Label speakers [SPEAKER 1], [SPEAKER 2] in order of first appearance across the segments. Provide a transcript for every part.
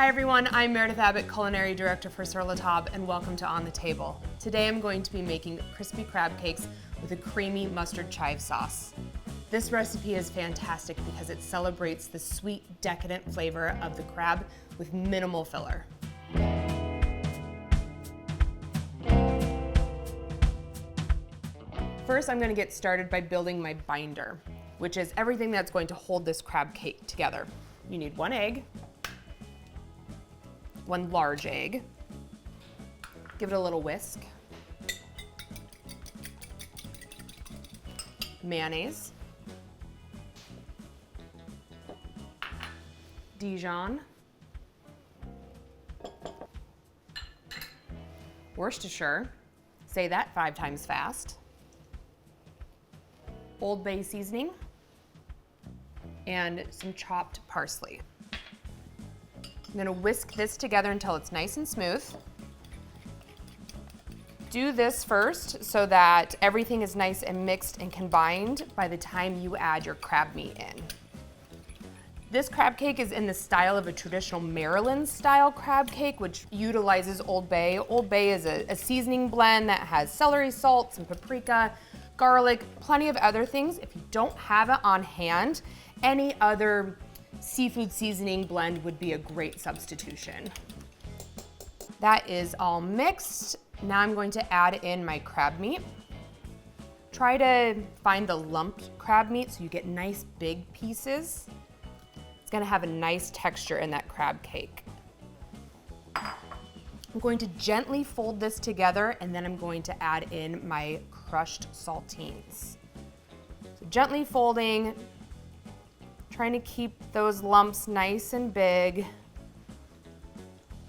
[SPEAKER 1] Hi everyone, I'm Meredith Abbott, Culinary Director for Sur La Table, and welcome to On the Table. Today I'm going to be making crispy crab cakes with a creamy mustard-chive sauce. This recipe is fantastic because it celebrates the sweet, decadent flavor of the crab with minimal filler. First, I'm going to get started by building my binder, which is everything that's going to hold this crab cake together. You need 1 egg, 1 large egg. Give it a little whisk. Mayonnaise. Dijon. Worcestershire. Say that 5 times fast. Old Bay seasoning. And some chopped parsley. I'm gonna whisk this together until it's nice and smooth. Do this first so that everything is nice and mixed and combined by the time you add your crab meat in. This crab cake is in the style of a traditional Maryland style crab cake, which utilizes Old Bay. Old Bay is a seasoning blend that has celery salt, some paprika, garlic, plenty of other things. If you don't have it on hand, any other seafood seasoning blend would be a great substitution. That is all mixed. Now I'm going to add in my crab meat. Try to find the lumped crab meat so you get nice big pieces. It's gonna have a nice texture in that crab cake. I'm going to gently fold this together and then I'm going to add in my crushed saltines. So gently folding, trying to keep those lumps nice and big,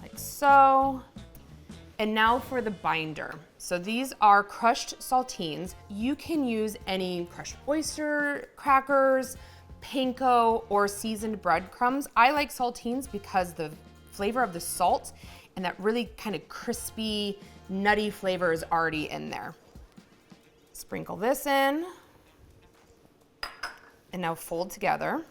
[SPEAKER 1] like so. And now for the binder. So these are crushed saltines. You can use any crushed oyster crackers, panko, or seasoned breadcrumbs. I like saltines because the flavor of the salt and that really kind of crispy, nutty flavor is already in there. Sprinkle this in, and now fold together.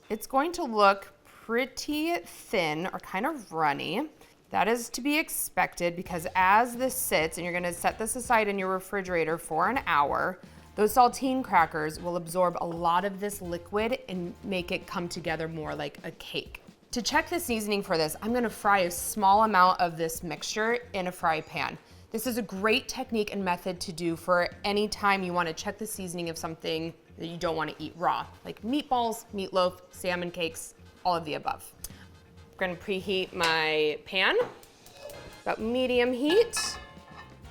[SPEAKER 1] It's going to look pretty thin or kind of runny. That is to be expected because as this sits, and you're gonna set this aside in your refrigerator for an hour, those saltine crackers will absorb a lot of this liquid and make it come together more like a cake. To check the seasoning for this, I'm gonna fry a small amount of this mixture in a fry pan. This is a great technique and method to do for any time you wanna check the seasoning of something that you don't wanna eat raw, like meatballs, meatloaf, salmon cakes, all of the above. I'm gonna preheat my pan, about medium heat.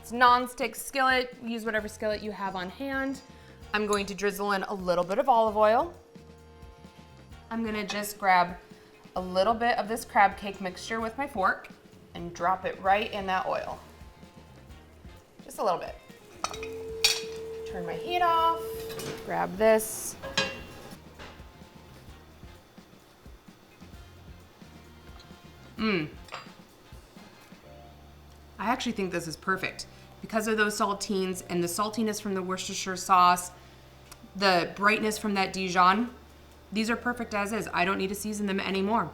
[SPEAKER 1] It's a non-stick skillet, use whatever skillet you have on hand. I'm going to drizzle in a little bit of olive oil. I'm gonna just grab a little bit of this crab cake mixture with my fork and drop it right in that oil. Just a little bit. Turn my heat off, grab this. I actually think this is perfect because of those saltines and the saltiness from the Worcestershire sauce, the brightness from that Dijon. These are perfect as is. I don't need to season them anymore.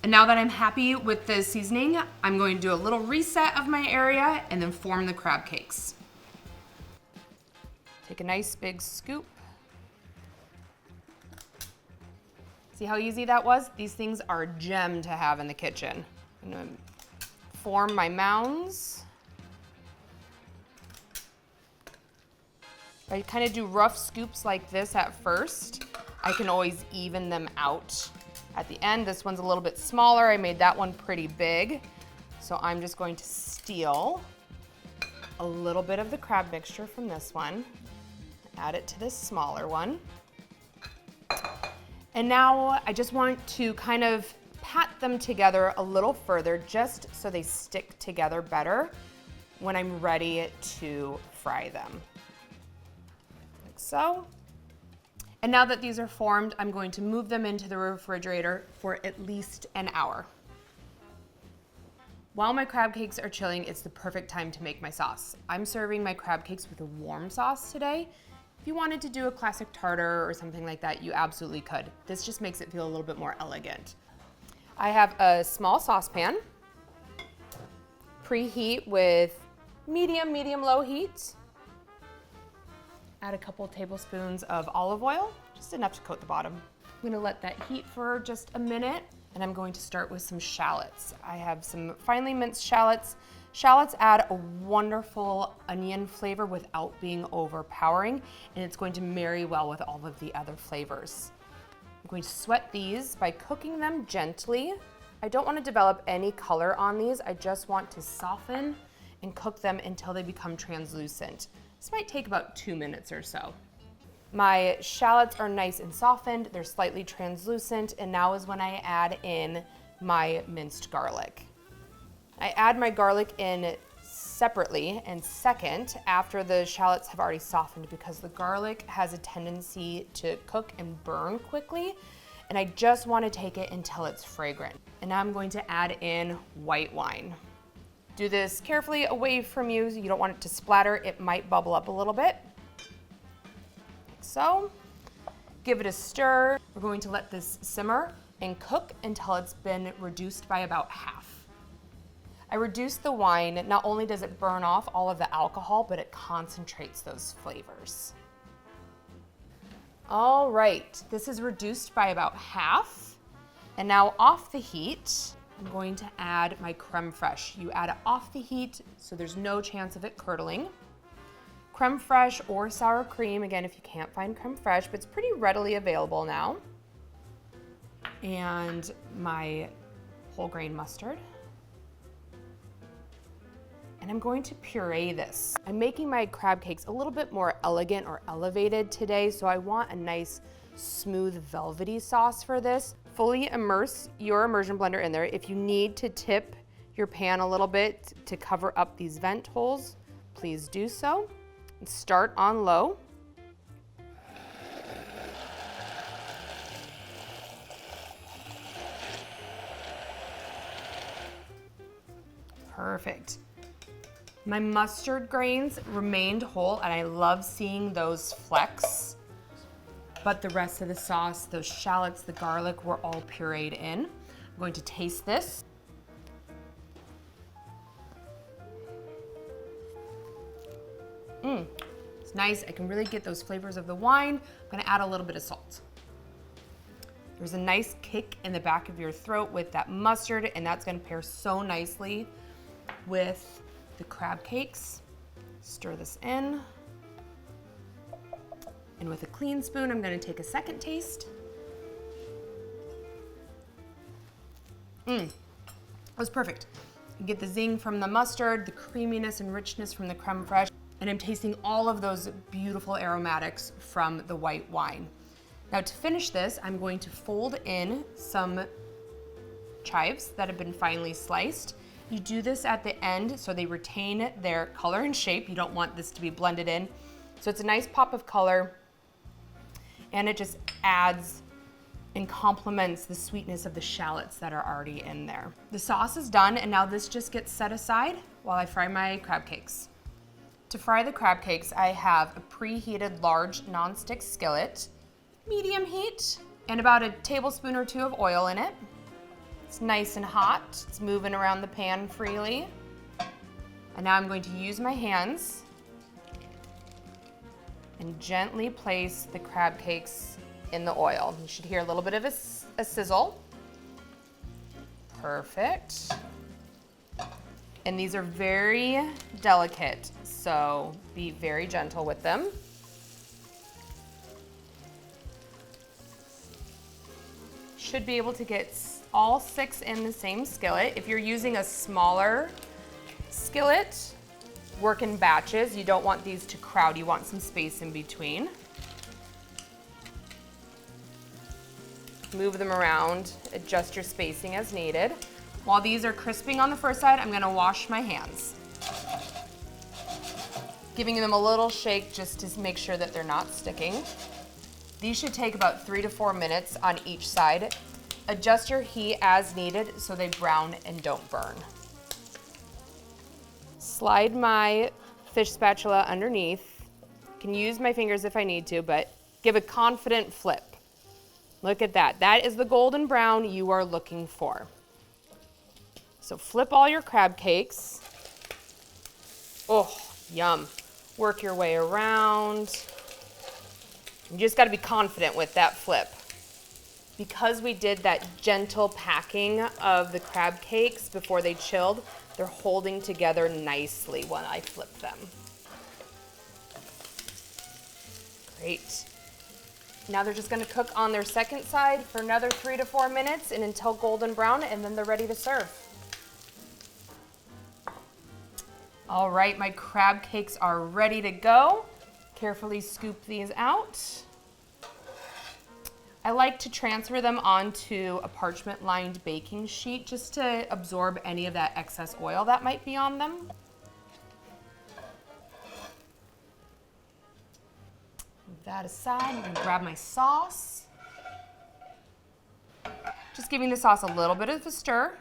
[SPEAKER 1] And now that I'm happy with the seasoning, I'm going to do a little reset of my area and then form the crab cakes. Take a nice big scoop. See how easy that was? These things are a gem to have in the kitchen. I'm gonna form my mounds. I kind of do rough scoops like this at first. I can always even them out at the end. This one's a little bit smaller. I made that one pretty big. So I'm just going to steal a little bit of the crab mixture from this one, add it to this smaller one. And now I just want to kind of pat them together a little further just so they stick together better when I'm ready to fry them. Like so. And now that these are formed, I'm going to move them into the refrigerator for at least an hour. While my crab cakes are chilling, it's the perfect time to make my sauce. I'm serving my crab cakes with a warm sauce today. If you wanted to do a classic tartar or something like that, you absolutely could. This just makes it feel a little bit more elegant. I have a small saucepan, preheat with medium-low heat. Add a couple tablespoons of olive oil, just enough to coat the bottom. I'm gonna let that heat for just a minute, and I'm going to start with some shallots. I have some finely minced shallots. Shallots add a wonderful onion flavor without being overpowering, and it's going to marry well with all of the other flavors. I'm going to sweat these by cooking them gently. I don't want to develop any color on these. I just want to soften and cook them until they become translucent. This might take about 2 minutes or so. My shallots are nice and softened. They're slightly translucent, and now is when I add in my minced garlic. I add my garlic in separately and second after the shallots have already softened, because the garlic has a tendency to cook and burn quickly, and I just want to take it until it's fragrant. And now I'm going to add in white wine. Do this carefully away from you. You don't want it to splatter. It might bubble up a little bit. Like so. Give it a stir. We're going to let this simmer and cook until it's been reduced by about half. I reduce the wine. Not only does it burn off all of the alcohol, but it concentrates those flavors. All right, this is reduced by about half. And now off the heat, I'm going to add my creme fraiche. You add it off the heat so there's no chance of it curdling. Creme fraiche or sour cream, again, if you can't find creme fraiche, but it's pretty readily available now. And my whole grain mustard. And I'm going to puree this. I'm making my crab cakes a little bit more elegant or elevated today, so I want a nice, smooth, velvety sauce for this. Fully immerse your immersion blender in there. If you need to tip your pan a little bit to cover up these vent holes, please do so. And start on low. Perfect. My mustard grains remained whole, and I love seeing those flecks, but the rest of the sauce, those shallots, the garlic, were all pureed in. I'm going to taste this. It's nice. I can really get those flavors of the wine. I'm gonna add a little bit of salt. There's a nice kick in the back of your throat with that mustard, and that's gonna pair so nicely with the crab cakes. Stir this in. And with a clean spoon, I'm gonna take a second taste. That was perfect. You get the zing from the mustard, the creaminess and richness from the creme fraiche, and I'm tasting all of those beautiful aromatics from the white wine. Now to finish this, I'm going to fold in some chives that have been finely sliced. You do this at the end so they retain their color and shape. You don't want this to be blended in. So it's a nice pop of color, and it just adds and complements the sweetness of the shallots that are already in there. The sauce is done, and now this just gets set aside while I fry my crab cakes. To fry the crab cakes, I have a preheated large nonstick skillet, medium heat, and about a tablespoon or two of oil in it. It's nice and hot. It's moving around the pan freely. And now I'm going to use my hands and gently place the crab cakes in the oil. You should hear a little bit of a sizzle. Perfect. And these are very delicate, so be very gentle with them. Should be able to get all 6 in the same skillet. If you're using a smaller skillet, work in batches. You don't want these to crowd. You want some space in between. Move them around, adjust your spacing as needed. While these are crisping on the first side, I'm gonna wash my hands. Giving them a little shake just to make sure that they're not sticking. These should take about 3 to 4 minutes on each side. Adjust your heat as needed so they brown and don't burn. Slide my fish spatula underneath. can use my fingers if I need to, but give a confident flip. Look at that. That is the golden brown you are looking for. So flip all your crab cakes. Oh, yum. Work your way around. You just got to be confident with that flip. Because we did that gentle packing of the crab cakes before they chilled, they're holding together nicely when I flip them. Great. Now they're just going to cook on their second side for another 3 to 4 minutes and until golden brown, and then they're ready to serve. All right, my crab cakes are ready to go. Carefully scoop these out. I like to transfer them onto a parchment-lined baking sheet just to absorb any of that excess oil that might be on them. Move that aside. I'm going to grab my sauce. Just giving the sauce a little bit of a stir.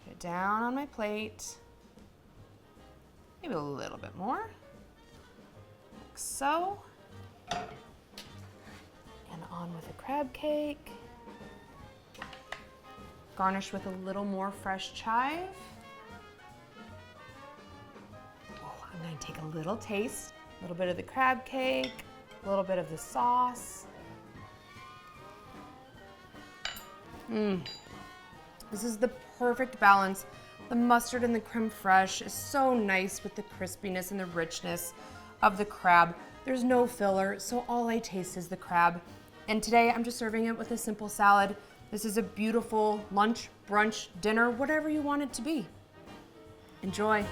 [SPEAKER 1] Put it down on my plate. Maybe a little bit more, like so. And on with the crab cake. Garnish with a little more fresh chive. Oh, I'm going to take a little taste. A little bit of the crab cake, a little bit of the sauce. This is the perfect balance. The mustard and the creme fraiche is so nice with the crispiness and the richness of the crab. There's no filler, so all I taste is the crab. And today I'm just serving it with a simple salad. This is a beautiful lunch, brunch, dinner, whatever you want it to be. Enjoy.